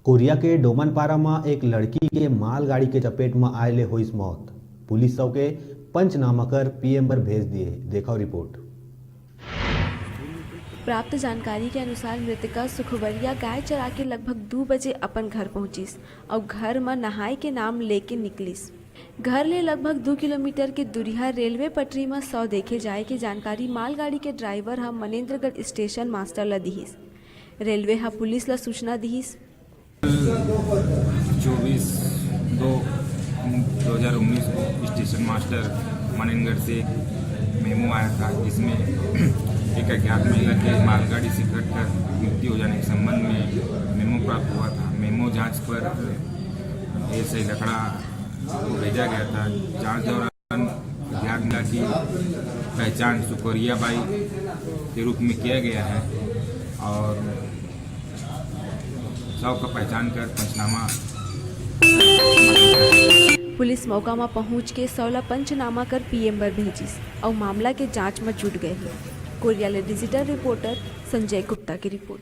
Korea के डोमनपारा में एक लड़की के मालगाड़ी के चपेट में आये हुई मौत। पुलिस सब के पंचनामा कर पीएम पर भेज दिए। देखो रिपोर्ट। प्राप्त जानकारी के अनुसार मृतका सुखवरिया गाय चरा के लगभग 2 बजे अपन घर पहुंचिस और घर में नहाय के नाम लेके निकलिस। घर ले लगभग 2 किलोमीटर के दूरिया रेलवे पटरी में 100 देखे जाए के जानकारी मालगाड़ी के ड्राइवर हम मनेन्द्रगढ़ स्टेशन मास्टर ला दिहिस। रेलवे हा पुलिस ला सूचना दिहिस। 24/2/2019 को स्टेशन मास्टर मनेन्द्रगढ़ से मेमो आया था, जिसमें एक अज्ञात महिला के मालगाड़ी से कटकर मृत्यु हो जाने के संबंध में मेमो प्राप्त हुआ था। मेमो जांच पर ऐसे लकड़ा को भेजा गया था। जांच दौरान अज्ञात महिला की पहचान सुखवरिया बाई के रूप में किया गया है और शव का पहचान कर पंचनामा। पुलिस मौका में पहुंच के 16 पंचनामा कर पीएम पर भेजिस और मामला के जांच में जुट गए। Korea digital reporter Sanjay Gupta की रिपोर्ट।